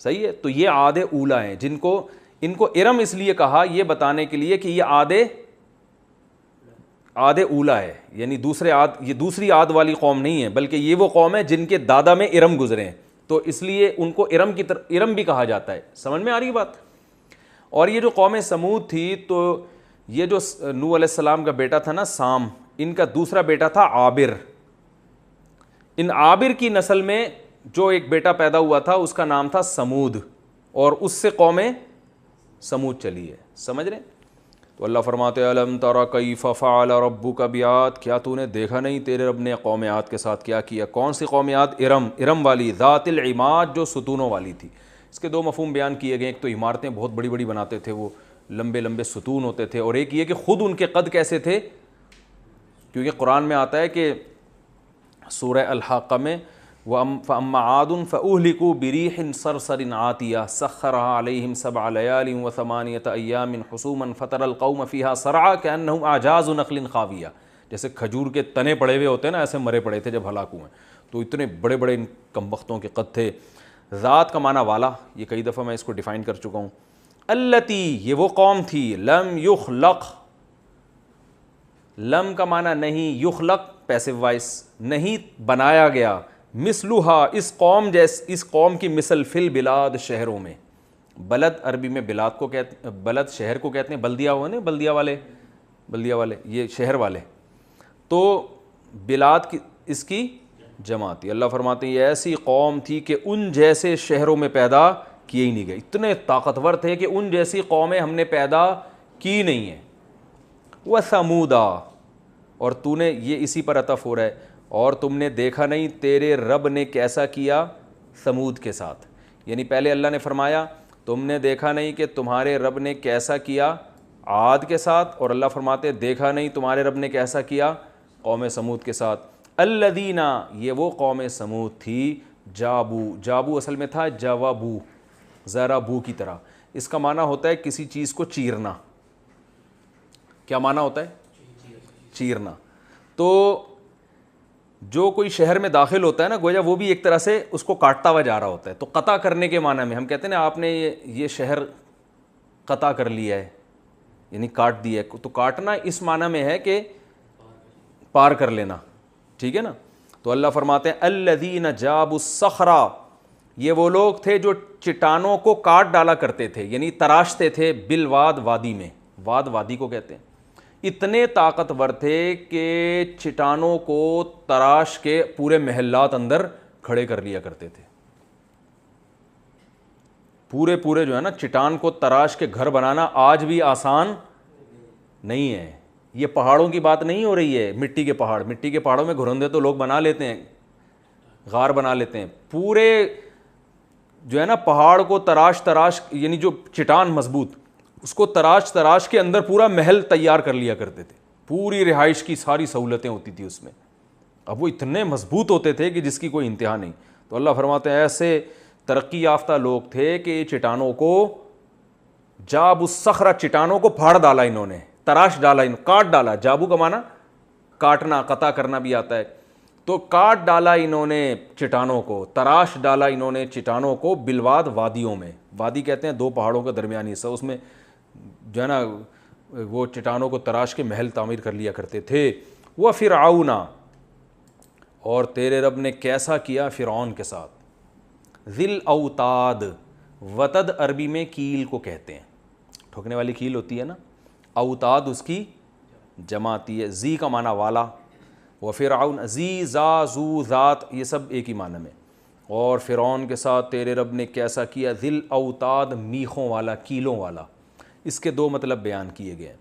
صحیح ہے. تو یہ عاد اولا ہیں, جن کو ان کو ارم اس لیے کہا یہ بتانے کے لیے کہ یہ عاد عاد اولا ہے، یعنی دوسرے عاد، یہ دوسری عاد والی قوم نہیں ہے، بلکہ یہ وہ قوم ہے جن کے دادا میں ارم گزرے ہیں، تو اس لیے ان کو ارم کی ارم بھی کہا جاتا ہے. سمجھ میں آ رہی بات؟ اور یہ جو قوم سمود تھی، تو یہ جو نوح علیہ السلام کا بیٹا تھا نا سام، ان کا دوسرا بیٹا تھا عابر. ان عابر کی نسل میں جو ایک بیٹا پیدا ہوا تھا اس کا نام تھا سمود، اور اس سے قوم سمود چلی ہے. سمجھ رہے ہیں؟ تو اللہ فرماتے ہیں الم تر کیف فعل ربک بعاد، کیا تو نے دیکھا نہیں تیرے رب نے قوم عاد کے ساتھ کیا کیا؟ کون سی قوم عاد؟ ارم والی، ذات العماد، جو ستونوں والی تھی. اس کے دو مفہوم بیان کیے گئے، ایک تو عمارتیں بہت بڑی بڑی بناتے تھے، وہ لمبے لمبے ستون ہوتے تھے، اور ایک یہ کہ خود ان کے قد کیسے تھے، کیونکہ قرآن میں آتا ہے کہ سورہ الحاقہ میں فَأَمَّا عَادٌ فَأُهْلِكُوا بِرِيحٍ صَرْصَرٍ عَاتِيَةٍ سَخَّرَهَا عَلَيْهِمْ 7 لَيَالٍ و8 أَيَّامٍ حُسُومًا فَتَرَى الْقَوْمَ فِيهَا صَرْعَىٰ كَأَنَّهُمْ أَعْجَازُ نَخْلٍ خَاوِيَةٍ، جیسے کھجور کے تنے پڑے ہوئے ہوتے ہیں نا، ایسے مرے پڑے تھے جب ہلاک ہوئے. تو اتنے بڑے بڑے ان کمبختوں کے قد تھے. ذات کا معنی والا، یہ کئی دفعہ میں اس کو ڈیفائن کر چکا ہوں. التی، یہ وہ قوم تھی، لم یخلق، لم کا معنی نہیں، یخلق پیسو وائس، نہیں بنایا گیا، مثلھا، اس قوم کی مثل، فی البلاد، شہروں میں. بلد عربی میں بلاد کو کہتے ہیں، بلد شہر کو کہتے ہیں، بلدیہ ہوئے نا، بلدیہ والے یہ شہر والے، تو بلاد کی اس کی جمع تھی. اللہ فرماتے ہیں یہ ایسی قوم تھی کہ ان جیسے شہروں میں پیدا کیے ہی نہیں گئے، اتنے طاقتور تھے کہ ان جیسی قومیں ہم نے پیدا کی نہیں ہیں. وَثَمُودَا، اور تو نے، یہ اسی پر عطف ہو رہا ہے، اور تم نے دیکھا نہیں تیرے رب نے کیسا کیا ثمود کے ساتھ. یعنی پہلے اللہ نے فرمایا تم نے دیکھا نہیں کہ تمہارے رب نے کیسا کیا عاد کے ساتھ، اور اللہ فرماتے دیکھا نہیں تمہارے رب نے کیسا کیا قوم سمود کے ساتھ. الذین، یہ وہ قوم سمود تھی، جابو اصل میں تھا جوابو، ذرا بو کی طرح. اس کا معنی ہوتا ہے کسی چیز کو چیرنا. کیا معنی ہوتا ہے؟ چیرنا. تو جو کوئی شہر میں داخل ہوتا ہے نا، گویا وہ بھی ایک طرح سے اس کو کاٹتا ہوا جا رہا ہوتا ہے. تو قطع کرنے کے معنی میں ہم کہتے ہیں نا آپ نے یہ شہر قطع کر لیا ہے، یعنی کاٹ دیا ہے. تو کاٹنا اس معنی میں ہے کہ پار کر لینا، ٹھیک ہے نا. تو اللہ فرماتے ہیں الذین جابوا الصخر، یہ وہ لوگ تھے جو چٹانوں کو کاٹ ڈالا کرتے تھے، یعنی تراشتے تھے، بالواد، وادی میں، واد وادی کو کہتے ہیں. اتنے طاقتور تھے کہ چٹانوں کو تراش کے پورے محلات اندر کھڑے کر لیا کرتے تھے. پورے جو ہے نا چٹان کو تراش کے گھر بنانا آج بھی آسان نہیں ہے. یہ پہاڑوں کی بات نہیں ہو رہی ہے، مٹی کے پہاڑوں میں گھرندے تو لوگ بنا لیتے ہیں، غار بنا لیتے ہیں. پورے جو ہے نا پہاڑ کو تراش یعنی جو چٹان مضبوط، اس کو تراش کے اندر پورا محل تیار کر لیا کرتے تھے. پوری رہائش کی ساری سہولتیں ہوتی تھی اس میں. اب وہ اتنے مضبوط ہوتے تھے کہ جس کی کوئی انتہا نہیں. تو اللہ فرماتے ہیں ایسے ترقی یافتہ لوگ تھے کہ یہ چٹانوں کو، جاب الصخرہ، چٹانوں کو پھاڑ ڈالا انہوں نے، تراش ڈالا، کاٹ ڈالا. جابو کا معنی کاٹنا، قطع کرنا بھی آتا ہے. تو کاٹ ڈالا انہوں نے چٹانوں کو، تراش ڈالا انہوں نے چٹانوں کو، بالواد، وادیوں میں. وادی کہتے ہیں دو پہاڑوں کا درمیانی حصہ، اس میں جو ہے نا وہ چٹانوں کو تراش کے محل تعمیر کر لیا کرتے تھے. وَفِرْعَوْنَ، اور تیرے رب نے کیسا کیا فرعون کے ساتھ. ذی الاوتاد، وتد عربی میں کیل کو کہتے ہیں، ٹھوکنے والی کیل ہوتی ہے نا، اوتاد اس کی جمع آتی ہے. ذی کا معنی والا، وفرعون، ذی، ذا، ذو، ذات، یہ سب ایک ہی معنی میں. اور فرعون کے ساتھ تیرے رب نے کیسا کیا، ذی الاوتاد، میخوں والا، کیلوں والا. اس کے دو مطلب بیان کیے گئے.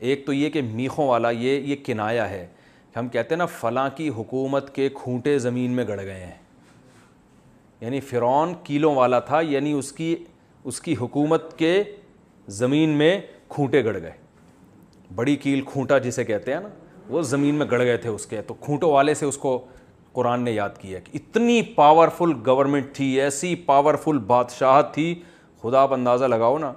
ایک تو یہ کہ میخوں والا، یہ کنایا ہے. ہم کہتے ہیں نا فلاں کی حکومت کے کھونٹے زمین میں گڑ گئے ہیں، یعنی فرعون کیلوں والا تھا، یعنی اس کی حکومت کے زمین میں کھونٹے گڑ گئے. بڑی کیل، کھونٹا جسے کہتے ہیں نا، وہ زمین میں گڑ گئے تھے اس کے. تو کھونٹوں والے سے اس کو قرآن نے یاد کیا کہ اتنی پاورفل گورنمنٹ تھی، ایسی پاورفل بادشاہت تھی. خدا آپ اندازہ لگاؤ نا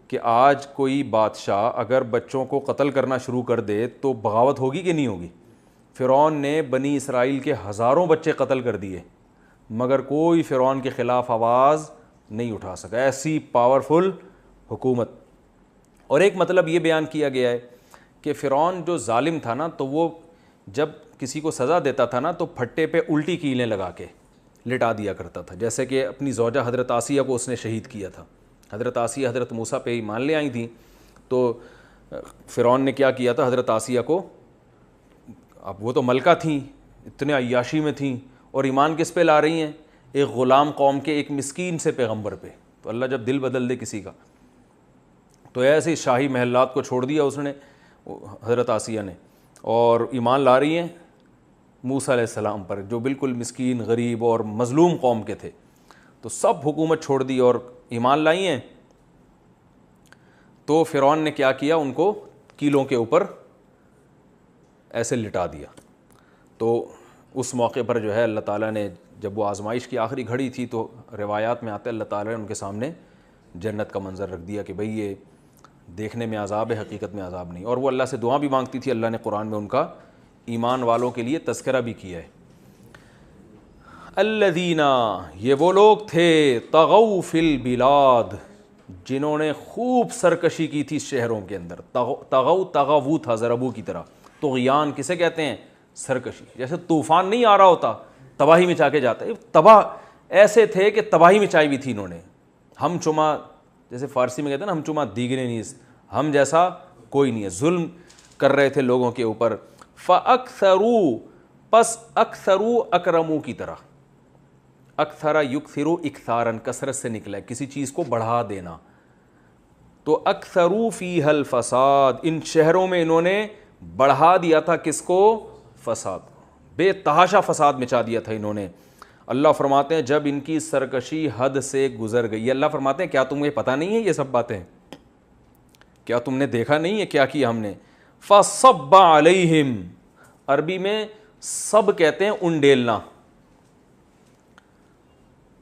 کہ آج کوئی بادشاہ اگر بچوں کو قتل کرنا شروع کر دے تو بغاوت ہوگی کہ نہیں ہوگی. فرعون نے بنی اسرائیل کے ہزاروں بچے قتل کر دیے، مگر کوئی فرعون کے خلاف آواز نہیں اٹھا سکا. ایسی پاورفل حکومت. اور ایک مطلب یہ بیان کیا گیا ہے کہ فرعون جو ظالم تھا نا تو وہ جب کسی کو سزا دیتا تھا نا تو پھٹے پہ الٹی کیلیں لگا کے لٹا دیا کرتا تھا. جیسے کہ اپنی زوجہ حضرت آسیہ کو اس نے شہید کیا تھا. حضرت آسیہ حضرت موسیٰ پہ ایمان لے آئی تھیں تو فرعون نے کیا کیا تھا حضرت آسیہ کو, اب وہ تو ملکہ تھیں, اتنے عیاشی میں تھیں, اور ایمان کس پہ لا رہی ہیں؟ ایک غلام قوم کے ایک مسکین سے پیغمبر پہ. تو اللہ جب دل بدل دے کسی کا, تو ایسے ہی شاہی محلات کو چھوڑ دیا اس نے حضرت آسیہ نے, اور ایمان لا رہی ہیں موسیٰ علیہ السلام پر جو بالکل مسکین غریب اور مظلوم قوم کے تھے. تو سب حکومت چھوڑ دی اور ایمان لائی ہیں. تو فرعون نے کیا کیا, ان کو کیلوں کے اوپر ایسے لٹا دیا. تو اس موقع پر جو ہے اللہ تعالیٰ نے, جب وہ آزمائش کی آخری گھڑی تھی, تو روایات میں آتا ہے اللہ تعالیٰ نے ان کے سامنے جنت کا منظر رکھ دیا کہ بھئی یہ دیکھنے میں عذاب ہے, حقیقت میں عذاب نہیں. اور وہ اللہ سے دعا بھی مانگتی تھی, اللہ نے قرآن میں ان کا ایمان والوں کے لیے تذکرہ بھی کیا ہے. الذین, یہ وہ لوگ تھے, طغوا فی البلاد, جنہوں نے خوب سرکشی کی تھی شہروں کے اندر. طغوا طغوا تھا ضربو کی طرح. طغیان کسے کہتے ہیں؟ سرکشی. جیسے طوفان نہیں آ رہا ہوتا تباہی مچا کے جاتا ہے, تباہ ایسے تھے کہ تباہی مچائی بھی تھی انہوں نے. ہم چما, جیسے فارسی میں کہتے ہیں نا, ہم چما دیگرے نیست, ہم جیسا کوئی نہیں ہے. ظلم کر رہے تھے لوگوں کے اوپر. فَأَكْثَرُوا, پس اکثرو اکرمو کی طرح. اکثر یکثرو اکثارن, کثرت سے نکلا ہے, کسی چیز کو بڑھا دینا. تو اکثرو فیہا الفساد, ان شہروں میں انہوں نے بڑھا دیا تھا کس کو؟ فساد, بے تحاشا فساد مچا دیا تھا انہوں نے. اللہ فرماتے ہیں جب ان کی سرکشی حد سے گزر گئی, اللہ فرماتے ہیں کیا تمہیں پتہ نہیں ہے یہ سب باتیں؟ کیا تم نے دیکھا نہیں ہے کیا کیا ہم نے؟ فَصَبَّ عَلَيْهِمْ, عربی میں سب کہتے ہیں انڈیلنا.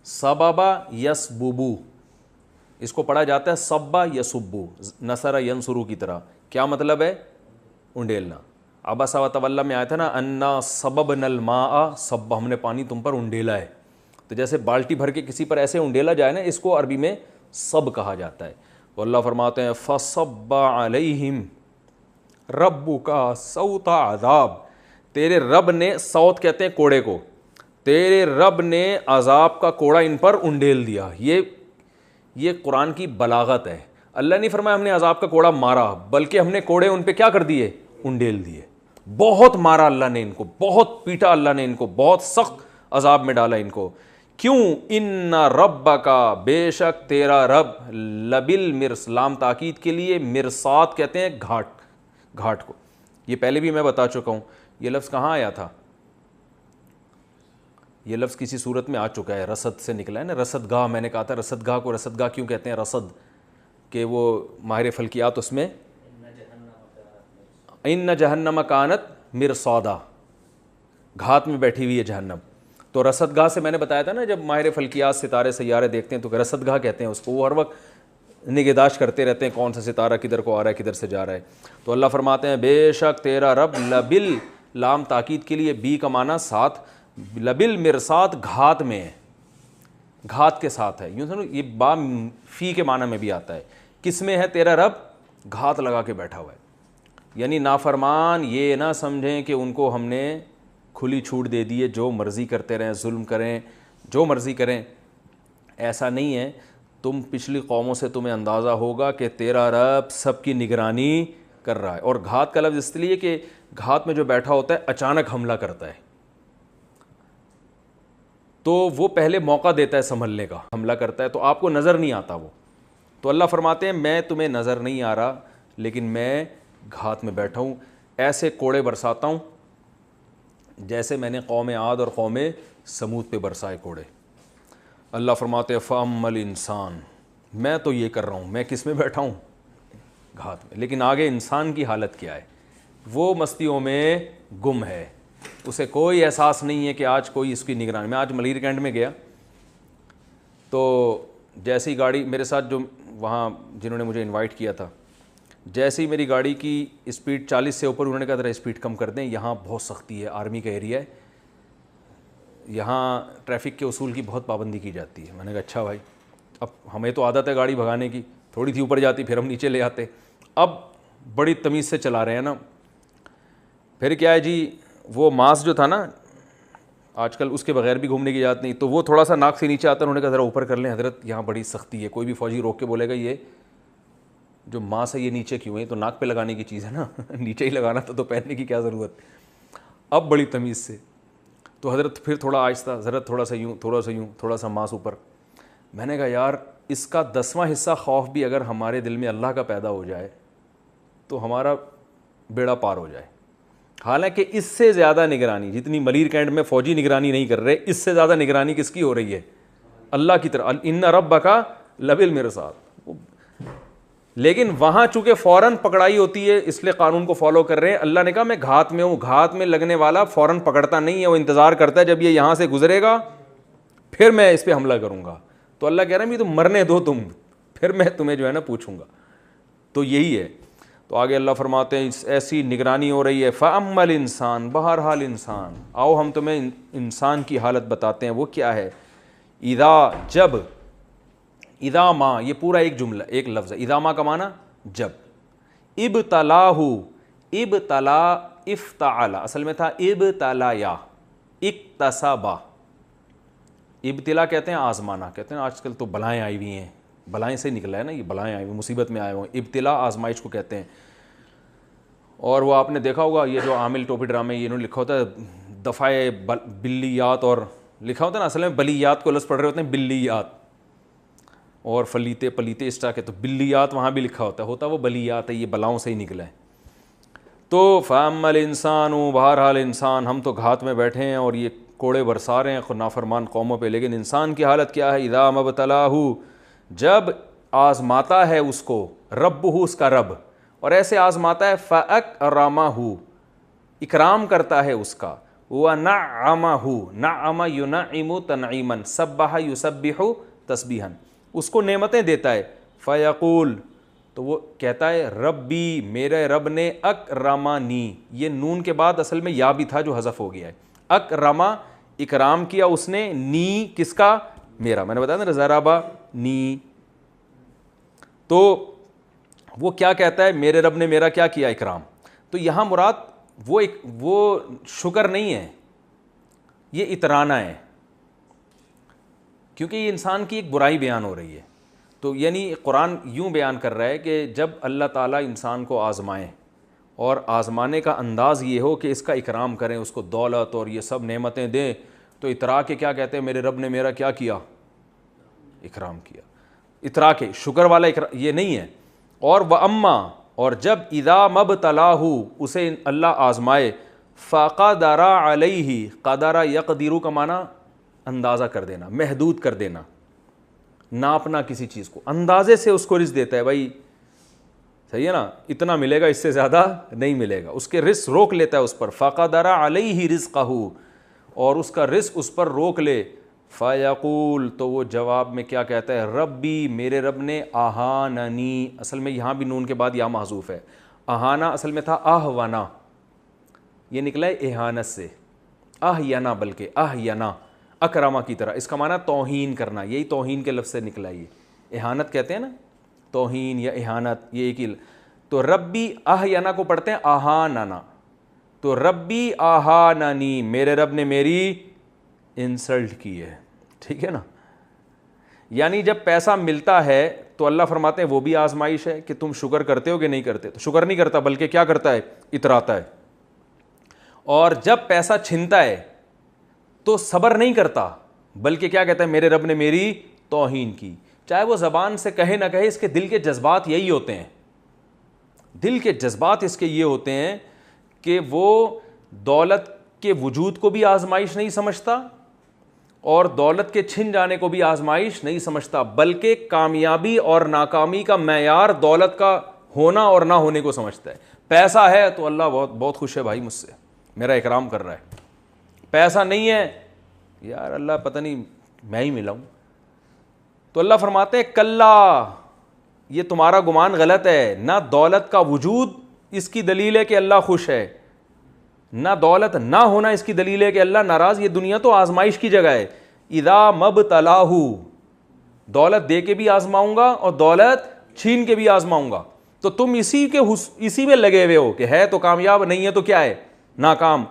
سببا یسببو, اس کو پڑھا جاتا ہے سبا یسبو, نصر ینصرو کی طرح. کیا مطلب ہے؟ انڈیلنا. عبس و تولی میں آیا تھا نا, انا سببنا الماء صبا, ہم نے پانی تم پر انڈیلا ہے. تو جیسے بالٹی بھر کے کسی پر ایسے انڈیلا جائے نا, اس کو عربی میں سب کہا جاتا ہے. تو اللہ فرماتے ہیں فَصَبَّ عَلَيْهِمْ رَبُّكَ صَوْتَ عذاب, تیرے رب نے, صوت کہتے ہیں کوڑے کو, تیرے رب نے عذاب کا کوڑا ان پر انڈیل دیا. یہ قرآن کی بلاغت ہے. اللہ نے فرمایا ہم نے عذاب کا کوڑا مارا, بلکہ ہم نے کوڑے ان پہ کیا کر دیے؟ انڈیل دیے. بہت مارا اللہ نے ان کو, بہت پیٹا اللہ نے ان کو, بہت سخت عذاب میں ڈالا ان کو. کیوں؟ ان ربک, بے شک تیرا رب, لبالمرصاد, لام تاکید کے لیے, مرصاد کہتے ہیں گھاٹ, گھاٹ کو. یہ پہلے بھی میں بتا چکا ہوں. یہ لفظ کہاں آیا تھا؟ یہ لفظ کسی صورت میں آ چکا ہے, رصد سے نکلا ہے نا, رصد گاہ. میں نے کہا تھا رصد گاہ کو رصد گاہ کیوں کہتے ہیں؟ رصد, کہ وہ ماہر فلکیات اس میں ان جہنم کانت مرصادا, گھات میں بیٹھی ہوئی ہے جہنم. تو رصد گاہ سے میں نے بتایا تھا نا, جب ماہر فلکیات ستارے سیارے دیکھتے ہیں تو رصد گاہ کہتے ہیں اس کو. وہ ہر وقت نگہداشت کرتے رہتے ہیں کون سا ستارہ کدھر کو آ رہا ہے, کدھر سے جا رہا ہے. تو اللہ فرماتے ہیں بے شک تیرا رب, لبل, لام تاکید کے لیے, بی کا معنی ساتھ, لبالمرصاد, گھات میں ہے, گھات کے ساتھ ہے. یوں سنو, یہ با فی کے معنی میں بھی آتا ہے. کس میں ہے تیرا رب؟ گھات لگا کے بیٹھا ہوا ہے. یعنی نافرمان یہ نہ سمجھیں کہ ان کو ہم نے کھلی چھوٹ دے دی ہے, جو مرضی کرتے رہیں, ظلم کریں, جو مرضی کریں. ایسا نہیں ہے. تم پچھلی قوموں سے تمہیں اندازہ ہوگا کہ تیرا رب سب کی نگرانی کر رہا ہے. اور گھات کا لفظ اس لیے کہ گھات میں جو بیٹھا ہوتا ہے اچانک حملہ کرتا ہے, تو وہ پہلے موقع دیتا ہے سنبھلنے کا, حملہ کرتا ہے تو آپ کو نظر نہیں آتا وہ. تو اللہ فرماتے ہیں میں تمہیں نظر نہیں آ رہا, لیکن میں گھات میں بیٹھا ہوں, ایسے کوڑے برساتا ہوں جیسے میں نے قوم عاد اور قوم سمود پہ برسائے کوڑے. اللہ فرماتے ہیں فَأَمَّا الْإِنسان, میں تو یہ کر رہا ہوں, میں کس میں بیٹھا ہوں؟ گھات میں. لیکن آگے انسان کی حالت کیا ہے؟ وہ مستیوں میں گم ہے, اسے کوئی احساس نہیں ہے کہ آج کوئی اس کی نگرانی. میں آج ملیر کینٹ میں گیا تو جیسی گاڑی میرے ساتھ, جو وہاں جنہوں نے مجھے انوائٹ کیا تھا, جیسے ہی میری گاڑی کی اسپیڈ 40 سے اوپر, انہوں نے کہا ذرا اسپیڈ کم کر دیں, یہاں بہت سختی ہے, آرمی کا ایریا ہے, یہاں ٹریفک کے اصول کی بہت پابندی کی جاتی ہے. میں نے کہا اچھا بھائی, اب ہمیں تو عادت ہے گاڑی بھگانے کی, تھوڑی تھی اوپر جاتی پھر ہم نیچے لے آتے. اب بڑی تمیز سے چلا رہے ہیں نا. پھر کیا ہے جی, وہ ماس جو تھا نا, آج کل اس کے بغیر بھی گھومنے کی اجازت نہیں, تو وہ تھوڑا سا ناک سے نیچے آتا ہے. انہوں نے کہا ذرا اوپر کر لیں حضرت, یہاں بڑی سختی ہے. کوئی بھی فوجی روک کے بولے گا یہ جو ماس ہے یہ نیچے کیوں ہے, تو ناک پہ لگانے کی چیز ہے نا, نیچے ہی لگانا تھا تو پہننے کی کیا ضرورت. اب بڑی تمیز سے. تو حضرت پھر تھوڑا آہستہ, حضرت تھوڑا سا یوں, تھوڑا سا یوں, تھوڑا سا ماس اوپر. میں نے کہا یار اس کا 10واں حصہ خوف بھی اگر ہمارے دل میں اللہ کا پیدا ہو جائے تو ہمارا بیڑا پار ہو جائے. حالانکہ اس سے زیادہ نگرانی, جتنی ملیر کینٹ میں فوجی نگرانی نہیں کر رہے, اس سے زیادہ نگرانی کس کی ہو رہی ہے؟ اللہ کی طرف. ان ربک لبالمرصاد. لیکن وہاں چونکہ فوراً پکڑائی ہوتی ہے اس لیے قانون کو فالو کر رہے ہیں. اللہ نے کہا میں گھات میں ہوں, گھات میں لگنے والا فوراً پکڑتا نہیں ہے, وہ انتظار کرتا ہے جب یہ یہاں سے گزرے گا پھر میں اس پہ حملہ کروں گا. تو اللہ کہہ رہا ہے یہ تو مرنے دو تم, پھر میں تمہیں جو ہے نا پوچھوں گا. تو یہی ہے. تو آگے اللہ فرماتے ہیں ایسی نگرانی ہو رہی ہے. فَأَمَّا الْإِنسَانُ, بہرحال انسان. آؤ ہم تمہیں انسان کی حالت بتاتے ہیں, وہ کیا ہے. اذا, جب, اذا ما, یہ پورا ایک جملہ, ایک لفظ ہے. اذا ما کا معنی جب. ابتلاہ, ابتلا افتعل, اصل میں تھا ابتلایا, اکتسبا. ابتلا کہتے ہیں آزمانا, کہتے ہیں آج کل تو بلائیں آئی ہوئی ہیں, بلائیں سے نکلا ہے نا, یہ بلائیں آئی ہوئی, مصیبت میں آئے ہوئے ہیں. ابتلا آزمائش کو کہتے ہیں. اور وہ آپ نے دیکھا ہوگا یہ جو عامل ٹوپی ڈرامے, یہ انہوں نے لکھا ہوتا ہے دفعہ بلیات, اور لکھا ہوتا ہے نا اصل میں بلیات کو لفظ پڑھ رہے ہوتے ہیں بلیات, اور فلیتے پلیتے اس طرح کے, تو بلیات وہاں بھی لکھا ہوتا ہے وہ بلیات ہے, یہ بلاؤں سے ہی نکلا ہے. تو فَأَمَّا الْإِنسَانُ, بہرحال انسان, ہم تو گھات میں بیٹھے ہیں اور یہ کوڑے برسا رہے ہیں نافرمان قوموں پہ, لیکن انسان کی حالت کیا ہے. اذا مبتلاہ, جب آزماتا ہے اس کو, ربہ, اس کا رب, اور ایسے آزماتا ہے, فَأَكْرَمَہُ, اکرام کرتا ہے اس کا, وَنَعَّمَہُ, نَعَّمَ يُنَعِّمُ تَنْعِيمًا, سَبَّحَ يُسَبِّحُ تسبیحًا, اس کو نعمتیں دیتا ہے. فَيَقُول, تو وہ کہتا ہے ربی, میرے رب نے, اکرمانی, یہ نون کے بعد اصل میں یا بھی تھا جو حذف ہو گیا ہے. اکرما, اکرام کیا اس نے, نی, کس کا, میرا. میں نے بتایا نا ضربا نی. تو وہ کیا کہتا ہے, میرے رب نے میرا کیا کیا, اکرام. تو یہاں مراد وہ شکر نہیں ہے, یہ اترانا ہے, کیونکہ یہ انسان کی ایک برائی بیان ہو رہی ہے. تو یعنی قرآن یوں بیان کر رہا ہے کہ جب اللہ تعالیٰ انسان کو آزمائیں, اور آزمانے کا انداز یہ ہو کہ اس کا اکرام کریں, اس کو دولت اور یہ سب نعمتیں دیں, تو اترا کے کیا کہتے ہیں, میرے رب نے میرا کیا کیا, اکرام کیا. اترا کے شکر والا اکرام یہ نہیں ہے. اور وَأَمَّا, اور جب اذا مبتلاہ, اسے اللہ آزمائے, فَقَدَرَ عَلَيْهِ, قَدَرَ يَقْدِرُ کا معنی اندازہ کر دینا, محدود کر دینا, ناپنا کسی چیز کو, اندازے سے اس کو رزق دیتا ہے. بھائی صحیح ہے نا, اتنا ملے گا, اس سے زیادہ نہیں ملے گا, اس کے رزق روک لیتا ہے اس پر. فَقَدَرَ عَلَيْهِ رِزْقَهُ, اور اس کا رزق اس پر روک لے. فَيَقُول, تو وہ جواب میں کیا کہتا ہے, ربی, میرے رب نے, اہاننی, اصل میں یہاں بھی نون کے بعد یا محذوف ہے. اہانا اصل میں تھا اہونا, یہ نکلا ہے اہانت سے, اہینا, بلکہ اہینا, اکرما کی طرح. اس کا معنی توہین کرنا, یہی توہین کے لفظ سے نکلا. یہ اہانت کہتے ہیں نا, توہین یا اہانت, یہ ایک ہی. تو ربی اہینا کو پڑھتے ہیں اہاننا, تو ربی اہاننی, میرے رب نے میری انسلٹ کی ہے. ٹھیک ہے نا. یعنی جب پیسہ ملتا ہے تو اللہ فرماتے ہیں وہ بھی آزمائش ہے کہ تم شکر کرتے ہو کہ نہیں کرتے. تو شکر نہیں کرتا بلکہ کیا کرتا ہے, اتراتا ہے. اور جب پیسہ چھنتا ہے تو صبر نہیں کرتا بلکہ کیا کہتا ہے, میرے رب نے میری توہین کی. چاہے وہ زبان سے کہے نہ کہے, اس کے دل کے جذبات یہی ہوتے ہیں. دل کے جذبات اس کے یہ ہوتے ہیں کہ وہ دولت کے وجود کو بھی آزمائش نہیں سمجھتا, اور دولت کے چھن جانے کو بھی آزمائش نہیں سمجھتا, بلکہ کامیابی اور ناکامی کا معیار دولت کا ہونا اور نہ ہونے کو سمجھتا ہے. پیسہ ہے تو اللہ بہت بہت خوش ہے بھائی مجھ سے, میرا اکرام کر رہا ہے. پیسہ نہیں ہے, یار اللہ پتہ نہیں میں ہی ملا ہوں. تو اللہ فرماتے ہیں کلا, یہ تمہارا گمان غلط ہے. نہ دولت کا وجود اس کی دلیل ہے کہ اللہ خوش ہے, نہ دولت نہ ہونا اس کی دلیل ہے کہ اللہ ناراض. یہ دنیا تو آزمائش کی جگہ ہے. اذا مبتلاہ, دولت دے کے بھی آزماؤں گا اور دولت چھین کے بھی آزماؤں گا. تو تم اسی میں لگے ہوئے ہو کہ ہے تو کامیاب, نہیں ہے تو کیا ہے, ناکام.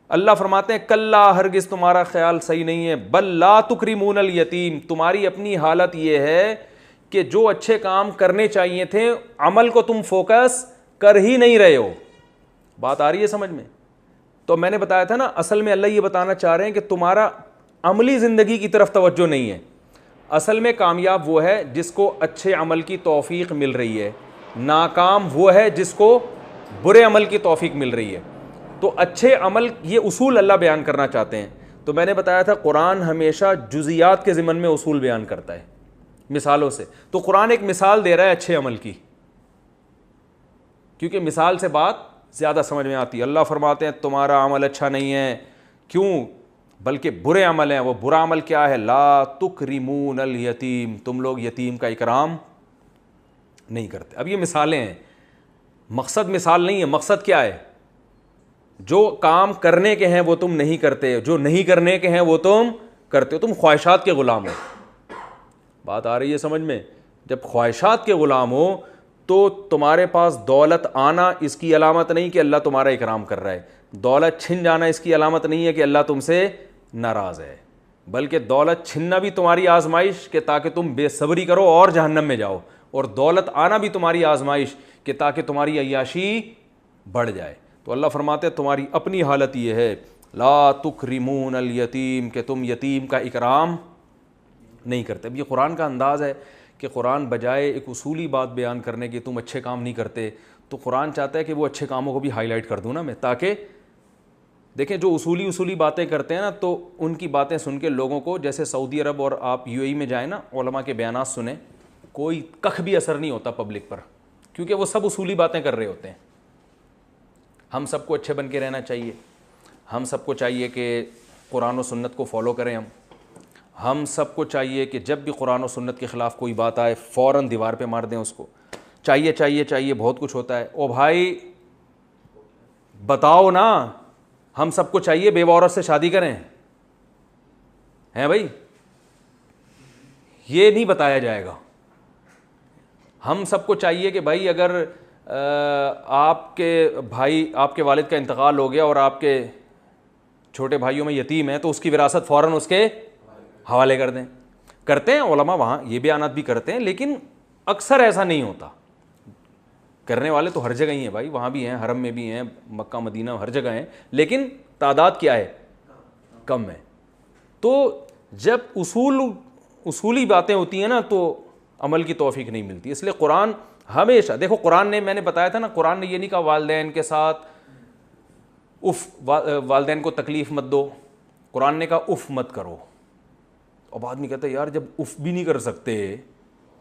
اللہ فرماتے ہیں کلا, ہرگز تمہارا خیال صحیح نہیں ہے, بل لا تکرمون الیتیم, تمہاری اپنی حالت یہ ہے کہ جو اچھے کام کرنے چاہیے تھے عمل کو تم فوکس کر ہی نہیں رہے ہو. بات آ رہی ہے سمجھ میں؟ تو میں نے بتایا تھا نا, اصل میں اللہ یہ بتانا چاہ رہے ہیں کہ تمہارا عملی زندگی کی طرف توجہ نہیں ہے. اصل میں کامیاب وہ ہے جس کو اچھے عمل کی توفیق مل رہی ہے, ناکام وہ ہے جس کو برے عمل کی توفیق مل رہی ہے. تو اچھے عمل, یہ اصول اللہ بیان کرنا چاہتے ہیں. تو میں نے بتایا تھا قرآن ہمیشہ جزیات کے ضمن میں اصول بیان کرتا ہے مثالوں سے. تو قرآن ایک مثال دے رہا ہے اچھے عمل کی, کیونکہ مثال سے بات زیادہ سمجھ میں آتی ہے. اللہ فرماتے ہیں تمہارا عمل اچھا نہیں ہے, کیوں, بلکہ برے عمل ہیں. وہ برا عمل کیا ہے, لا تکرمون الیتیم, تم لوگ یتیم کا اکرام نہیں کرتے. اب یہ مثالیں ہیں, مقصد مثال نہیں ہے, مقصد کیا ہے, جو کام کرنے کے ہیں وہ تم نہیں کرتے, جو نہیں کرنے کے ہیں وہ تم کرتے ہو, تم خواہشات کے غلام ہو. بات آ رہی ہے سمجھ میں؟ جب خواہشات کے غلام ہو تو تمہارے پاس دولت آنا اس کی علامت نہیں کہ اللہ تمہارا اکرام کر رہا ہے, دولت چھن جانا اس کی علامت نہیں ہے کہ اللہ تم سے ناراض ہے, بلکہ دولت چھننا بھی تمہاری آزمائش کہ تاکہ تم بے صبری کرو اور جہنم میں جاؤ, اور دولت آنا بھی تمہاری آزمائش کہ تاکہ تمہاری عیاشی بڑھ جائے. تو اللہ فرماتے ہیں تمہاری اپنی حالت یہ ہے, لا تکرمون الیتیم, کہ تم یتیم کا اکرام نہیں کرتے. اب یہ قرآن کا انداز ہے کہ قرآن بجائے ایک اصولی بات بیان کرنے کی تم اچھے کام نہیں کرتے, تو قرآن چاہتا ہے کہ وہ اچھے کاموں کو بھی ہائی لائٹ کر دوں نا میں, تاکہ دیکھیں جو اصولی باتیں کرتے ہیں نا, تو ان کی باتیں سن کے لوگوں کو, جیسے سعودی عرب اور آپ یو اے ای میں جائیں نا, علماء کے بیانات سنیں, کوئی کخ بھی اثر نہیں ہوتا پبلک پر, کیونکہ وہ سب اصولی باتیں کر رہے ہوتے ہیں. ہم سب کو اچھے بن کے رہنا چاہیے, ہم سب کو چاہیے کہ قرآن و سنت کو فالو کریں, ہم سب کو چاہیے کہ جب بھی قرآن و سنت کے خلاف کوئی بات آئے فوراً دیوار پہ مار دیں اس کو. چاہیے بہت کچھ ہوتا ہے. او بھائی بتاؤ نا, ہم سب کو چاہیے بیوہ عورت سے شادی کریں, ہیں بھائی؟ یہ نہیں بتایا جائے گا. ہم سب کو چاہیے کہ بھائی اگر آپ کے بھائی, آپ کے والد کا انتقال ہو گیا اور آپ کے چھوٹے بھائیوں میں یتیم ہے, تو اس کی وراثت فوراً اس کے حوالے کر دیں. کرتے ہیں علماء وہاں, یہ بیانات بھی کرتے ہیں, لیکن اکثر ایسا نہیں ہوتا. کرنے والے تو ہر جگہ ہی ہیں بھائی, وہاں بھی ہیں, حرم میں بھی ہیں, مکہ مدینہ ہر جگہ ہیں, لیکن تعداد کیا ہے, کم ہے. تو جب اصولی باتیں ہوتی ہیں نا تو عمل کی توفیق نہیں ملتی. اس لیے قرآن ہمیشہ, دیکھو قرآن نے, میں نے بتایا تھا نا, قرآن نے یہ نہیں کہا والدین کے ساتھ والدین کو تکلیف مت دو, قرآن نے کہا اف مت کرو. اب آدمی کہتا ہے یار جب اف بھی نہیں کر سکتے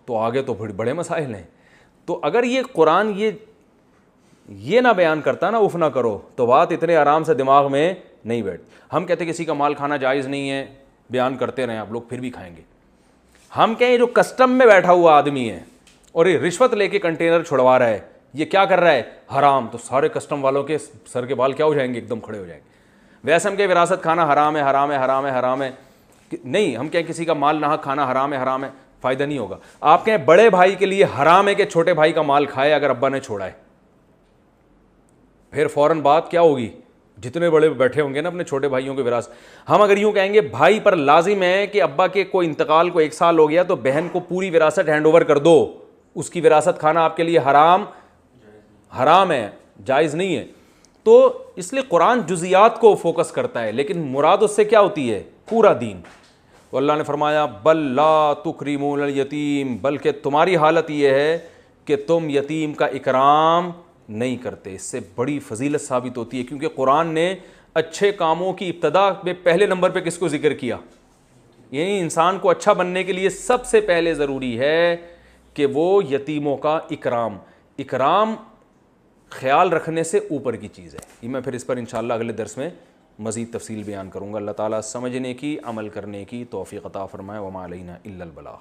تو آگے تو بڑے مسائل ہیں. تو اگر یہ قرآن یہ نہ بیان کرتا نا اف نہ کرو, تو بات اتنے آرام سے دماغ میں نہیں بیٹھ. ہم کہتے کسی کا مال کھانا جائز نہیں ہے, بیان کرتے رہیں آپ لوگ, پھر بھی کھائیں گے. ہم کہیں جو کسٹم میں بیٹھا ہوا آدمی ہے اور یہ رشوت لے کے کنٹینر چھڑوا رہا ہے, یہ کیا کر رہا ہے, حرام, تو سارے کسٹم والوں کے سر کے بال کیا ہو جائیں گے, ایک دم کھڑے ہو جائیں گے. ویسے ہم کہ وراثت کھانا حرام ہے, حرام ہے, حرام ہے, حرام ہے, نہیں, ہم کہیں کسی کا مال ناحق کھانا حرام ہے, حرام ہے, فائدہ نہیں ہوگا. آپ کہیں بڑے بھائی کے لیے حرام ہے کہ چھوٹے بھائی کا مال کھائے اگر ابا نے چھوڑا ہے, پھر فوراً بات کیا ہوگی, جتنے بڑے بیٹھے ہوں گے نا اپنے چھوٹے بھائیوں کے وراثت. ہم اگر یوں کہیں گے بھائی پر لازم ہے کہ ابا کے کوئی انتقال کو 1 سال ہو گیا تو بہن کو پوری وراثت ہینڈ اوور کر دو, اس کی وراثت کھانا آپ کے لیے حرام ہے, جائز نہیں ہے. تو اس لیے قرآن جزیات کو فوکس کرتا ہے, لیکن مراد اس سے کیا ہوتی ہے, پورا دین. تو اللہ نے فرمایا بل لا تکرمون الیتیم, بلکہ تمہاری حالت یہ ہے کہ تم یتیم کا اکرام نہیں کرتے. اس سے بڑی فضیلت ثابت ہوتی ہے, کیونکہ قرآن نے اچھے کاموں کی ابتدا میں پہلے نمبر پہ کس کو ذکر کیا, یعنی انسان کو اچھا بننے کے لیے سب سے پہلے ضروری ہے کہ وہ یتیموں کا اکرام خیال رکھنے سے اوپر کی چیز ہے. یہ میں پھر اس پر انشاءاللہ اگلے درس میں مزید تفصیل بیان کروں گا. اللہ تعالیٰ سمجھنے کی, عمل کرنے کی توفیق عطا فرمائے. وما علینا الا البلاغ.